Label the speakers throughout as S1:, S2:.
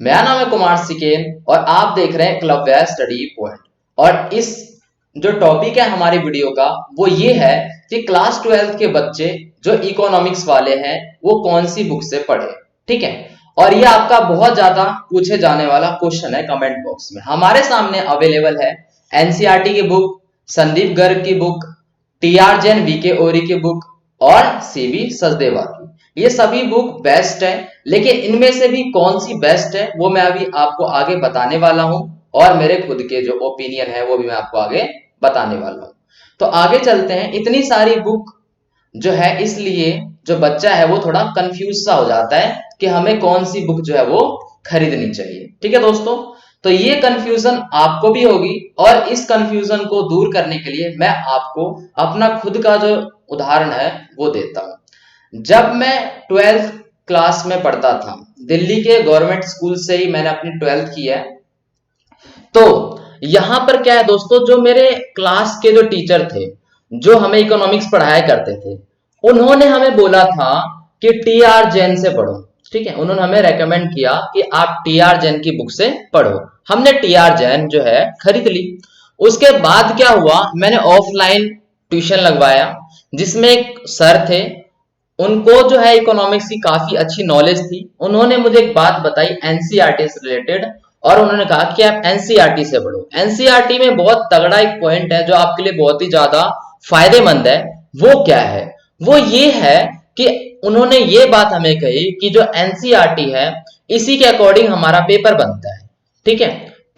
S1: मेरा नाम है कुमार सिकेन और आप देख रहे हैं क्लबवेयर स्टडी पॉइंट। और इस जो टॉपिक है हमारी वीडियो का वो ये है कि क्लास 12th के बच्चे जो इकोनॉमिक्स वाले हैं वो कौन सी बुक से पढ़े। ठीक है, और ये आपका बहुत ज्यादा पूछे जाने वाला क्वेश्चन है कमेंट बॉक्स में। हमारे सामने अवेलेबल है एनसीईआरटी की बुक, संदीप गर्ग की बुक, टीआर जैन, वीके ओरी की बुक और सीवी सचदेवा की। ये सभी बुक बेस्ट है, लेकिन इनमें से भी कौन सी बेस्ट है वो मैं अभी आपको आगे बताने वाला हूं और मेरे खुद के जो ओपिनियन है वो भी मैं आपको आगे बताने वाला हूं। तो आगे चलते हैं। इतनी सारी बुक जो है इसलिए जो बच्चा है वो थोड़ा कंफ्यूज सा हो जाता है कि हमें कौन सी बुक जो है वो खरीदनी चाहिए। ठीक है दोस्तों, तो ये कंफ्यूजन आपको भी होगी और इस कंफ्यूजन को दूर करने के लिए मैं आपको अपना खुद का जो उदाहरण है वो देता हूं। जब मैं 12th क्लास में पढ़ता था, दिल्ली के गवर्नमेंट स्कूल से ही मैंने अपनी 12th की है। तो यहां पर क्या है दोस्तों, जो मेरे क्लास के जो टीचर थे जो हमें इकोनॉमिक्स पढ़ाया करते थे, उन्होंने हमें बोला था कि टीआर जैन से पढ़ो। ठीक है, उन्होंने हमें रेकमेंड किया कि आप टीआर जैन की बुक से पढ़ो। हमने टीआर जैन जो है खरीद ली। उसके बाद क्या हुआ, मैंने ऑफलाइन ट्यूशन लगवाया जिसमें एक सर थे, उनको जो है इकोनॉमिक्स की काफी अच्छी नॉलेज थी। उन्होंने मुझे एक बात बताई एनसीईआरटी से रिलेटेड और उन्होंने कहा कि आप एनसीईआरटी से पढ़ो। एनसीईआरटी में बहुत तगड़ा एक पॉइंट है जो आपके लिए बहुत ही ज्यादा फायदेमंद है। वो क्या है, वो ये है कि उन्होंने ये बात हमें कही कि जो एनसीईआरटी है इसी के अकॉर्डिंग हमारा पेपर बनता है। ठीक है,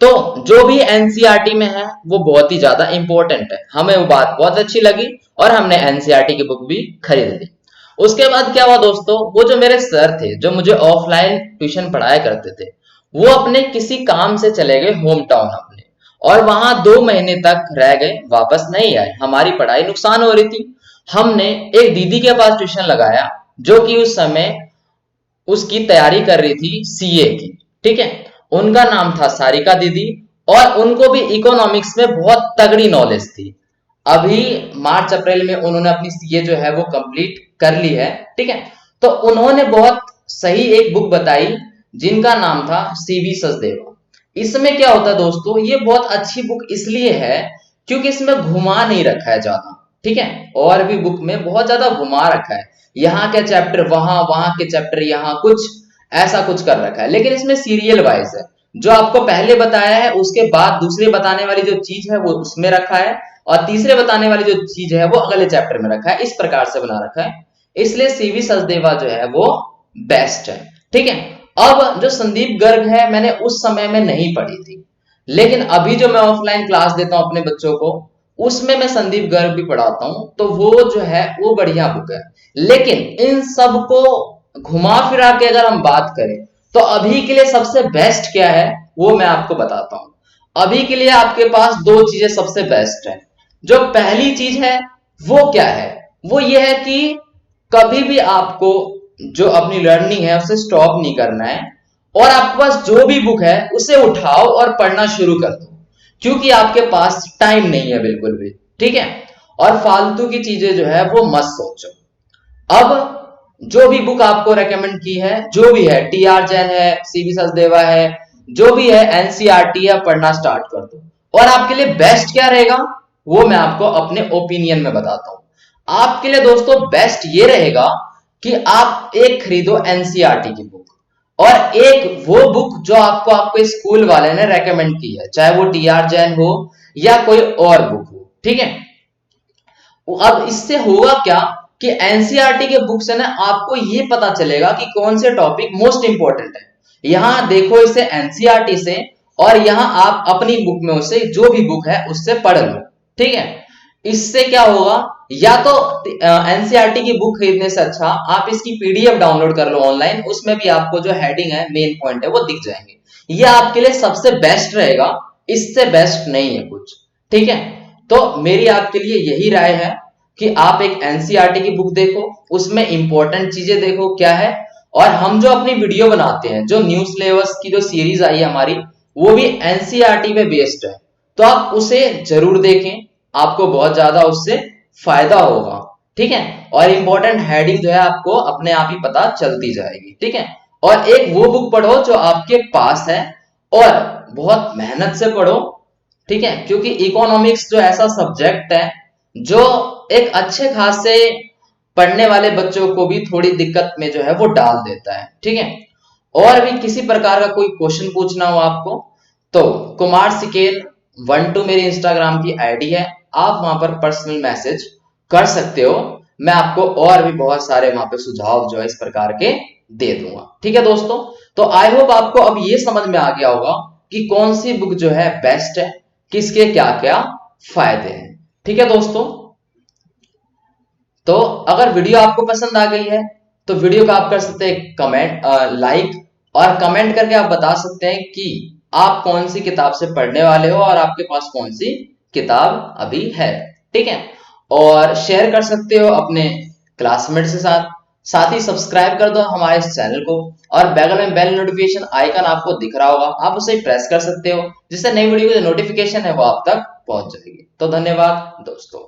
S1: तो जो भी एनसीईआरटी में है वो बहुत ही ज्यादा इंपॉर्टेंट है। हमें वो बात बहुत अच्छी लगी और हमने एनसीईआरटी की बुक भी खरीद ली। उसके बाद क्या हुआ दोस्तों, वो जो मेरे सर थे जो मुझे ऑफलाइन ट्यूशन पढ़ाया करते थे, वो अपने किसी काम से चले गए होम टाउन अपने, और वहां 2 महीने तक रह गए, वापस नहीं आए। हमारी पढ़ाई नुकसान हो रही थी। हमने एक दीदी के पास ट्यूशन लगाया जो कि उस समय उसकी तैयारी कर रही थी सीए की। ठीक है, उनका नाम था सारिका दीदी और उनको भी इकोनॉमिक्स में बहुत तगड़ी नॉलेज थी। अभी मार्च अप्रैल में उन्होंने अपनी सीए जो है वो कंप्लीट कर ली है। ठीक है, तो उन्होंने बहुत सही एक बुक बताई जिनका नाम था सीवी सचदेवा। इसमें क्या होता है दोस्तों, ये बहुत अच्छी बुक इसलिए है क्योंकि इसमें घुमा नहीं रखा है ज्यादा। ठीक है, और भी बुक में बहुत ज्यादा घुमा रखा है, यहाँ के चैप्टर वहां, वहां के चैप्टर यहाँ, कुछ ऐसा कुछ कर रखा है। लेकिन इसमें सीरियल वाइज है, जो आपको पहले बताया है उसके बाद दूसरे बताने वाली जो चीज है वो उसमें रखा है और तीसरे बताने वाली जो चीज है वो अगले चैप्टर में रखा है। इस प्रकार से बना रखा है, इसलिए सीवी सचदेवा जो है वो बेस्ट है। ठीक है, अब जो संदीप गर्ग है मैंने उस समय में नहीं पढ़ी थी, लेकिन अभी जो मैं ऑफलाइन क्लास देता हूं अपने बच्चों को उसमें मैं संदीप गर्ग भी पढ़ाता हूं, तो वो जो है वो बढ़िया बुक है। लेकिन इन सब को घुमा फिरा के अगर हम बात करें तो अभी के लिए सबसे बेस्ट क्या है वो मैं आपको बताता हूं। अभी के लिए आपके पास दो चीजें सबसे बेस्ट है। जो पहली चीज है वो क्या है, वो ये है कि कभी भी आपको जो अपनी लर्निंग है उसे स्टॉप नहीं करना है और आपके पास जो भी बुक है उसे उठाओ और पढ़ना शुरू कर दो, क्योंकि आपके पास टाइम नहीं है बिल्कुल भी। ठीक है, और फालतू की चीजें जो है वो मत सोचो। अब जो भी बुक आपको रेकमेंड की है, जो भी है, टीआर जैन है, सीवी सचदेवा है, जो भी है एनसीईआरटी है, पढ़ना स्टार्ट कर दो। और आपके लिए बेस्ट क्या रहेगा वो मैं आपको अपने ओपिनियन में बताता हूं। आपके लिए दोस्तों बेस्ट ये रहेगा कि आप एक खरीदो एनसीईआरटी की बुक और एक वो बुक जो आपको आपके स्कूल वाले ने रेकमेंड की है, चाहे वो टीआर जैन हो या कोई और बुक हो। ठीक है, अब इससे होगा क्या कि एनसीईआरटी के बुक से ना आपको ये पता चलेगा कि कौन से टॉपिक मोस्ट इंपॉर्टेंट है। यहां देखो इसे एनसीईआरटी से और यहां आप अपनी बुक में उसे जो भी बुक है उससे पढ़ लो। ठीक है, इससे क्या होगा, या तो एनसीईआरटी की बुक खरीदने से अच्छा आप इसकी पीडीएफ डाउनलोड कर लो ऑनलाइन, उसमें भी आपको जो हेडिंग है, मेन पॉइंट है वो दिख जाएंगे। ये आपके लिए सबसे बेस्ट रहेगा, इससे बेस्ट नहीं है कुछ। ठीक है, तो मेरी आपके लिए यही राय है कि आप एक एनसीईआरटी की बुक देखो, उसमें इंपॉर्टेंट चीजें देखो क्या है। और हम जो अपनी वीडियो बनाते हैं, जो न्यू सिलेबस की जो सीरीज आई है हमारी, वो भी एनसीईआरटी पे बेस्ड है, तो आप उसे जरूर देखें, आपको बहुत ज्यादा उससे फायदा होगा। ठीक है, और इंपॉर्टेंट हेडिंग जो है आपको अपने आप ही पता चलती जाएगी। ठीक है, और एक वो बुक पढ़ो जो आपके पास है और बहुत मेहनत से पढ़ो, ठीक है, क्योंकि इकोनॉमिक्स जो ऐसा सब्जेक्ट है जो एक अच्छे खासे पढ़ने वाले बच्चों को भी थोड़ी दिक्कत में जो है वो डाल देता है, ठीक है। और भी किसी प्रकार का कोई क्वेश्चन पूछना हो आपको तो कुमार सिकेल 12 मेरी इंस्टाग्राम की आईडी है, आप वहां पर पर्सनल मैसेज कर सकते हो। मैं आपको और भी बहुत सारे वहां पे सुझाव जो है इस प्रकार के दे दूंगा, ठीक है दोस्तों। तो आई होप आपको अब ये समझ में आ गया होगा कि कौन सी बुक जो है बेस्ट है, किसके क्या क्या फायदे हैं, ठीक है दोस्तों। तो अगर वीडियो आपको पसंद आ गई है तो वीडियो को आप कर सकते हैं कमेंट, लाइक, और कमेंट करके आप बता सकते हैं कि आप कौन सी किताब से पढ़ने वाले हो और आपके पास कौन सी किताब अभी है, ठीक है। और शेयर कर सकते हो अपने क्लासमेट के साथ। साथ ही सब्सक्राइब कर दो हमारे इस चैनल को, और बगल में बेल नोटिफिकेशन आइकन आपको दिख रहा होगा, आप उसे प्रेस कर सकते हो, जिससे नई वीडियो की जो नोटिफिकेशन है वो आप तक पहुंच जाएगी। तो धन्यवाद दोस्तों।